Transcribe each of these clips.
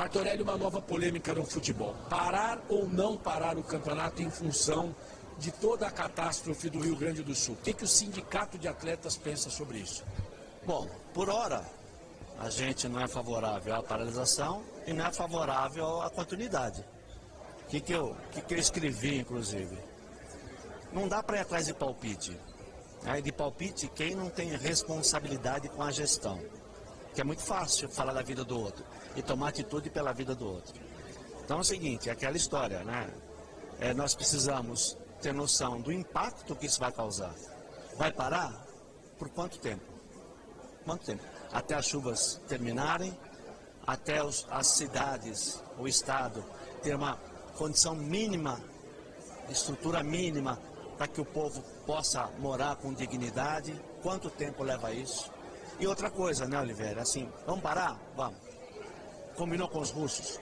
Marco Aurélio, uma nova polêmica no futebol. Parar ou não parar o campeonato em função de toda a catástrofe do Rio Grande do Sul? O que o Sindicato de Atletas pensa sobre isso? Bom, por hora, a gente não é favorável à paralisação e não é favorável à continuidade. O que eu escrevi, inclusive? Não dá para ir atrás de palpite. De palpite, quem não tem responsabilidade com a gestão. Que é muito fácil falar da vida do outro e tomar atitude pela vida do outro. Então é o seguinte, é aquela história, né? Nós precisamos ter noção do impacto que isso vai causar. Vai parar? Por quanto tempo? Quanto tempo? Até as chuvas terminarem, até as cidades, o estado, ter uma condição mínima, estrutura mínima, para que o povo possa morar com dignidade. Quanto tempo leva isso? E outra coisa, né, Oliveira, assim, vamos parar? Vamos. Combinou com os russos,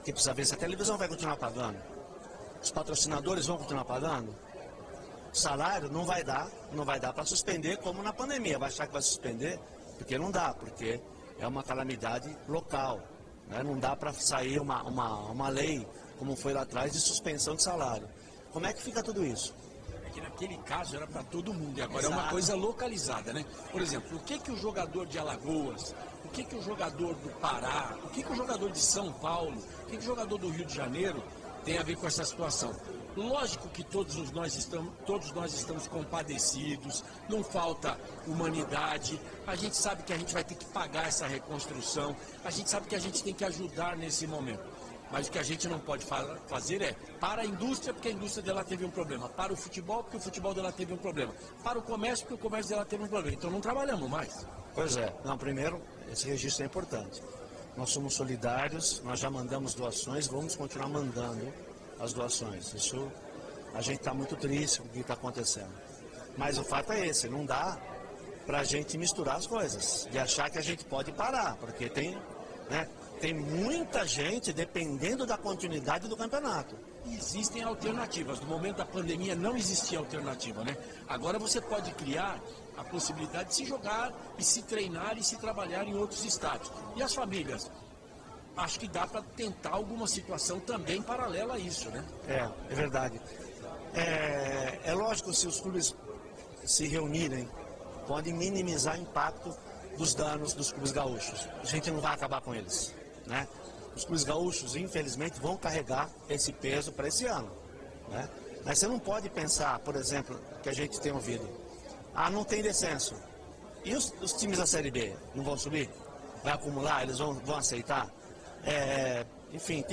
que precisa ver se a televisão vai continuar pagando. Os patrocinadores vão continuar pagando. O salário não vai dar para suspender como na pandemia. Vai achar que vai suspender? Porque não dá, porque é uma calamidade local. Né? Não dá para sair uma lei, como foi lá atrás, de suspensão de salário. Como é que fica tudo isso? Que naquele caso era para todo mundo, e agora é uma coisa localizada, né? Por exemplo, o que o jogador de Alagoas, o que o jogador do Pará, o que o jogador de São Paulo, o que o jogador do Rio de Janeiro tem a ver com essa situação? Lógico que todos nós estamos compadecidos, não falta humanidade, a gente sabe que a gente vai ter que pagar essa reconstrução, a gente sabe que a gente tem que ajudar nesse momento. Mas o que a gente não pode fazer é para a indústria, porque a indústria dela teve um problema. Para o futebol, porque o futebol dela teve um problema. Para o comércio, porque o comércio dela teve um problema. Então não trabalhamos mais. Pois é. Não, primeiro, esse registro é importante. Nós somos solidários, nós já mandamos doações, vamos continuar mandando as doações. Isso, a gente está muito triste com o que está acontecendo. Mas o fato é esse, não dá para a gente misturar as coisas. De achar que a gente pode parar, porque tem, né? Tem muita gente dependendo da continuidade do campeonato. Existem alternativas. No momento da pandemia não existia alternativa, né? Agora você pode criar a possibilidade de se jogar e se treinar e se trabalhar em outros estádios. E as famílias? Acho que dá para tentar alguma situação também paralela a isso, né? É verdade. É lógico, se os clubes se reunirem, podem minimizar o impacto dos danos dos clubes gaúchos. A gente não vai acabar com eles. Né? Os clubes gaúchos, infelizmente, vão carregar esse peso para esse ano. Né? Mas você não pode pensar, por exemplo, que a gente tem ouvido, não tem descenso. E os times da Série B não vão subir? Vai acumular? Eles vão aceitar? Enfim,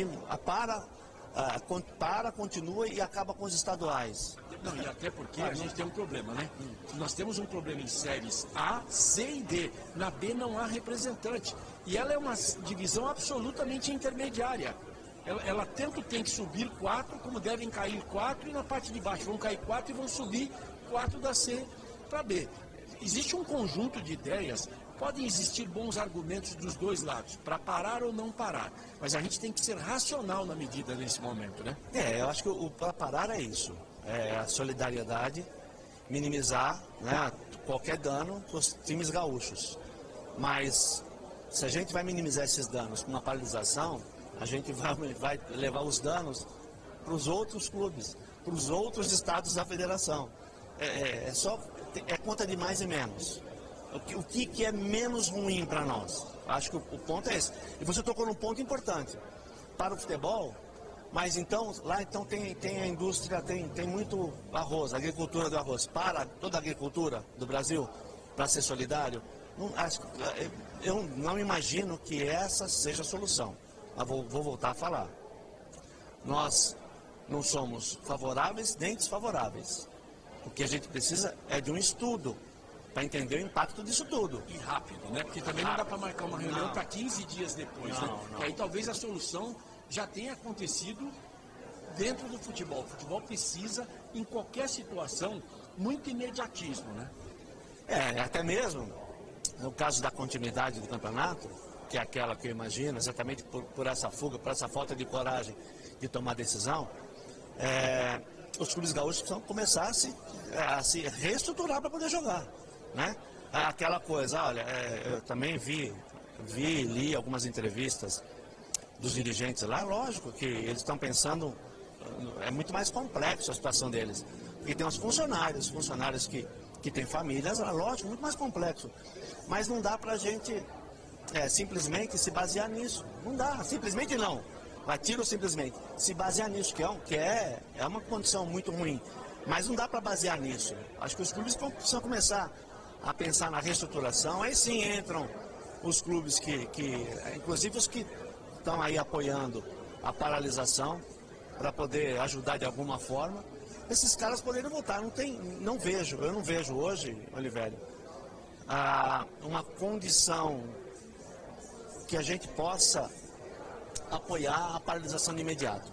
continua e acaba com os estaduais. Não, e até porque a gente tem um problema, né? Nós temos um problema em séries A, C e D. Na B não há representante. E ela é uma divisão absolutamente intermediária. Ela tanto tem que subir 4, como devem cair 4, e na parte de baixo vão cair 4 e vão subir 4 da C para B. Existe um conjunto de ideias, podem existir bons argumentos dos dois lados, para parar ou não parar. Mas a gente tem que ser racional na medida nesse momento, né? Eu acho que o para parar é isso. É a solidariedade, minimizar, né, qualquer dano para os times gaúchos. Mas se a gente vai minimizar esses danos com uma paralisação, a gente vai levar os danos para os outros clubes, para os outros estados da federação. É conta de mais e menos. O que é menos ruim para nós? Acho que o ponto é esse. E você tocou num ponto importante. Para o futebol, mas então, lá então tem a indústria, tem muito arroz, agricultura do arroz. Para toda a agricultura do Brasil, para ser solidário, eu não imagino que essa seja a solução. Mas vou voltar a falar. Nós não somos favoráveis nem desfavoráveis. O que a gente precisa é de um estudo para entender o impacto disso tudo. E rápido, né? Porque também não dá para marcar uma reunião para 15 dias depois, né? Que aí talvez a solução já tenha acontecido dentro do futebol. O futebol precisa, em qualquer situação, muito imediatismo, né? Até mesmo no caso da continuidade do campeonato, que é aquela que eu imagino, exatamente por essa fuga, por essa falta de coragem de tomar decisão, os clubes gaúchos precisam começar a se reestruturar para poder jogar, né? Aquela coisa, olha, eu também li algumas entrevistas dos dirigentes lá, lógico que eles estão pensando, é muito mais complexo a situação deles. Porque tem os funcionários que têm famílias, lógico, muito mais complexo. Mas não dá para a gente simplesmente se basear nisso. Não dá, simplesmente não. Tiro simplesmente. Se basear nisso, que é uma condição muito ruim. Mas não dá para basear nisso. Acho que os clubes precisam começar a pensar na reestruturação. Aí sim entram os clubes inclusive os que estão aí apoiando a paralisação, para poder ajudar de alguma forma. Esses caras poderiam voltar. Eu não vejo hoje, Olivério, uma condição que a gente possa apoiar a paralisação de imediato,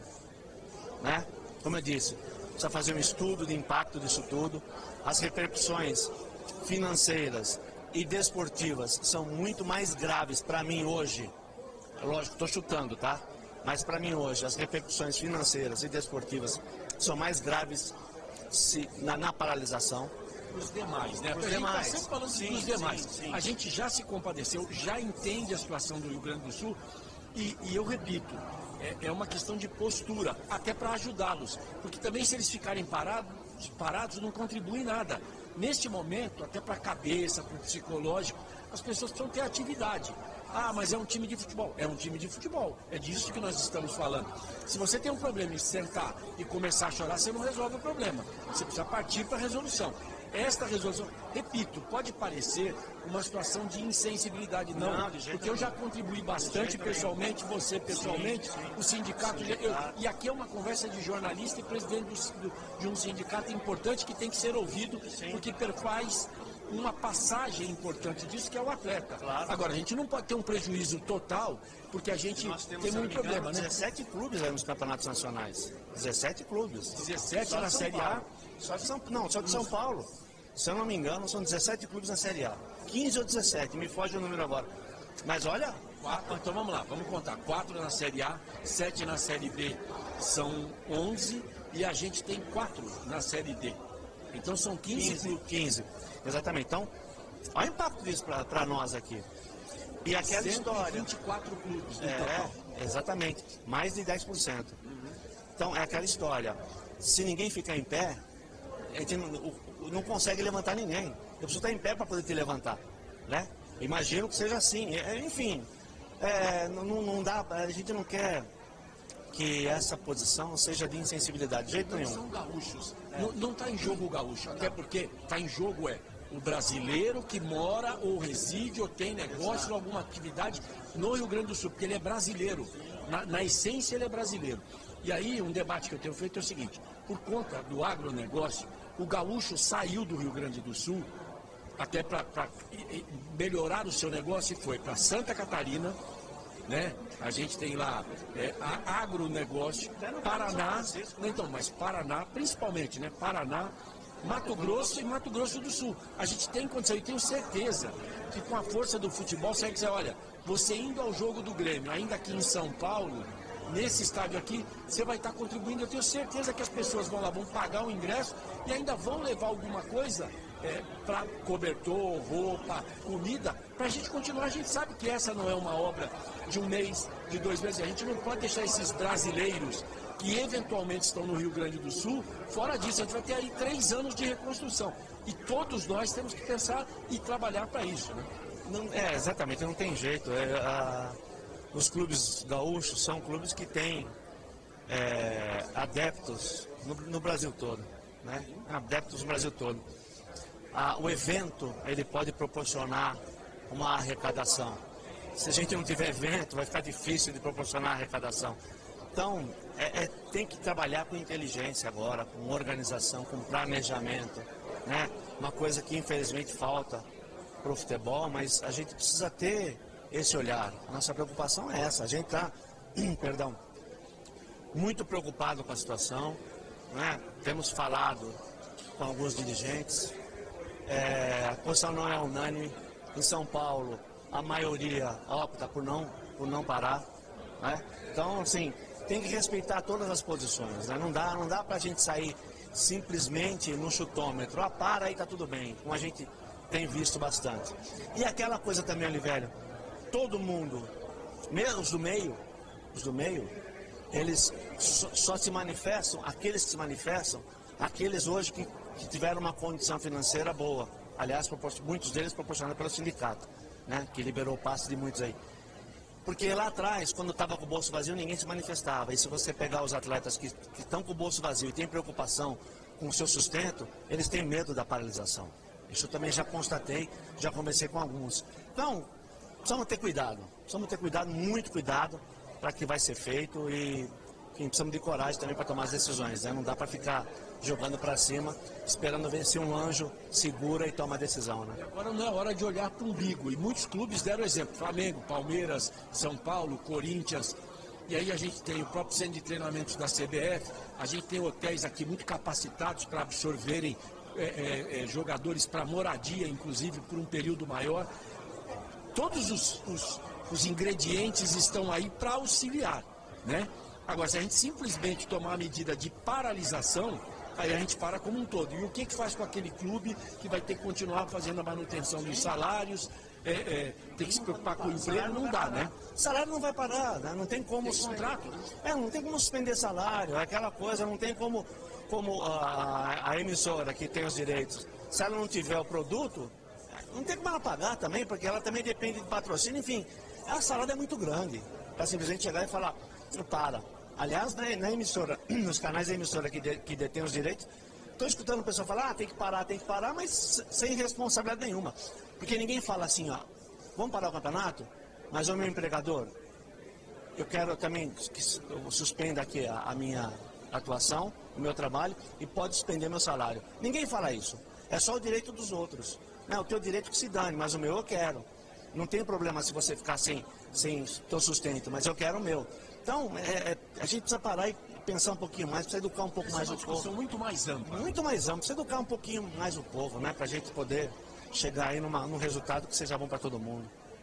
né? Como eu disse, precisa fazer um estudo de impacto disso tudo. As repercussões financeiras e desportivas são muito mais graves para mim hoje. Lógico, estou chutando, tá? Mas para mim hoje, as repercussões financeiras e desportivas são mais graves na paralisação. Os demais, né? Os demais. Está sempre falando dos demais. Sim. A gente já se compadeceu, já entende a situação do Rio Grande do Sul e eu repito, é uma questão de postura, até para ajudá-los. Porque também se eles ficarem parados não contribuem nada. Neste momento, até para a cabeça, para o psicológico, as pessoas precisam ter atividade. Ah, mas é um time de futebol. É um time de futebol. É disso que nós estamos falando. Se você tem um problema e sentar e começar a chorar, você não resolve o problema. Você precisa partir para a resolução. Esta resolução, repito, pode parecer uma situação de insensibilidade, não, porque eu já contribuí bastante pessoalmente, você pessoalmente, o sindicato, e aqui é uma conversa de jornalista e presidente de um sindicato importante que tem que ser ouvido, porque faz uma passagem importante disso, que é o atleta. Claro. Agora, a gente não pode ter um prejuízo total, porque a gente tem muito problema, né? 17 clubes aí nos campeonatos nacionais. 17 clubes. 17 na Série A. Só de São Paulo. Se eu não me engano, são 17 clubes na Série A. 15 ou 17, me foge o número agora. Mas olha... Então vamos lá, vamos contar. 4 na Série A, 7 na Série B, são 11, e a gente tem 4 na Série D. Então são 15. Exatamente. Então, olha o impacto disso para nós aqui. E aquela história... 24 clubes no total. Exatamente. Mais de 10%. Então, é aquela história. Se ninguém ficar em pé, a gente não consegue levantar ninguém. Eu preciso estar em pé para poder te levantar, né? Imagino que seja assim. Enfim, não dá, a gente não quer que essa posição seja de insensibilidade, de jeito nenhum. São gaúchos. Não está em jogo o gaúcho, até porque está em jogo o brasileiro que mora ou reside ou tem negócio ou alguma atividade no Rio Grande do Sul, porque ele é brasileiro. Na essência ele é brasileiro. E aí um debate que eu tenho feito é o seguinte: por conta do agronegócio, o gaúcho saiu do Rio Grande do Sul até para melhorar o seu negócio e foi para Santa Catarina, né? A gente tem lá agronegócio, Paraná, então, mas Paraná, principalmente, né? Paraná, Mato Grosso e Mato Grosso do Sul. A gente tem condição, e tenho certeza que com a força do futebol, você vai dizer, olha, você indo ao jogo do Grêmio, ainda aqui em São Paulo, nesse estádio aqui, você vai estar contribuindo. Eu tenho certeza que as pessoas vão lá, vão pagar o ingresso e ainda vão levar alguma coisa para cobertor, roupa, comida, para a gente continuar. A gente sabe que essa não é uma obra de um mês, de 2 meses. A gente não pode deixar esses brasileiros que eventualmente estão no Rio Grande do Sul fora disso. A gente vai ter aí 3 anos de reconstrução. E todos nós temos que pensar e trabalhar para isso, né? Exatamente, não tem jeito. Os clubes gaúchos são clubes que têm adeptos no Brasil todo, né? Adeptos no Brasil todo. O evento, ele pode proporcionar uma arrecadação. Se a gente não tiver evento, vai ficar difícil de proporcionar arrecadação. Então, tem que trabalhar com inteligência agora, com organização, com planejamento, né? Uma coisa que infelizmente falta para o futebol, mas a gente precisa ter esse olhar. Nossa preocupação é essa. A gente está, muito preocupado com a situação, né? Temos falado com alguns dirigentes. A posição não é unânime. Em São Paulo, a maioria opta por não parar, né? Então, assim, tem que respeitar todas as posições, né? Não dá para a gente sair simplesmente no chutômetro. Para aí, tá tudo bem, como a gente tem visto bastante. E aquela coisa também, Olivério, todo mundo, menos do meio, os do meio, eles só se manifestam, aqueles que se manifestam, aqueles hoje que tiveram uma condição financeira boa. Aliás, muitos deles proporcionados pelo sindicato, né, que liberou o passe de muitos aí. Porque lá atrás, quando estava com o bolso vazio, ninguém se manifestava. E se você pegar os atletas que estão com o bolso vazio e têm preocupação com o seu sustento, eles têm medo da paralisação. Isso eu também já constatei, já conversei com alguns. Então, precisamos ter cuidado, muito cuidado para que vai ser feito e precisamos de coragem também para tomar as decisões, né? Não dá para ficar jogando para cima, esperando ver se um anjo segura e toma a decisão, né? Agora não é hora de olhar para o umbigo, e muitos clubes deram exemplo, Flamengo, Palmeiras, São Paulo, Corinthians, e aí a gente tem o próprio centro de treinamentos da CBF, a gente tem hotéis aqui muito capacitados para absorverem jogadores para moradia, inclusive por um período maior. Todos os ingredientes estão aí para auxiliar, né? Agora, se a gente simplesmente tomar a medida de paralisação, aí a gente para como um todo. E o que faz com aquele clube que vai ter que continuar fazendo a manutenção dos salários, tem que se preocupar com o emprego? Não dá, né? O salário não vai parar, né? Não tem como... Contrato? Não tem como suspender salário, aquela coisa, não tem como a emissora que tem os direitos, se ela não tiver o produto, não tem como ela pagar também, porque ela também depende de patrocínio, enfim, a salada é muito grande, para simplesmente chegar e falar, para. Aliás, na emissora, nos canais da emissora que detêm os direitos, estou escutando o pessoal falar, tem que parar, mas sem responsabilidade nenhuma. Porque ninguém fala assim, ó, vamos parar o campeonato, mas o meu empregador, eu quero também que suspenda aqui a minha atuação, o meu trabalho, e pode suspender meu salário. Ninguém fala isso. É só o direito dos outros. O teu direito que se dane, mas o meu eu quero. Não tem problema se você ficar sem teu sustento, mas eu quero o meu. Então, a gente precisa parar e pensar um pouquinho mais, precisa educar um pouco mais o povo. É uma muito mais ampla. Muito mais ampla, precisa educar um pouquinho mais o povo, né? Para a gente poder chegar aí num resultado que seja bom para todo mundo.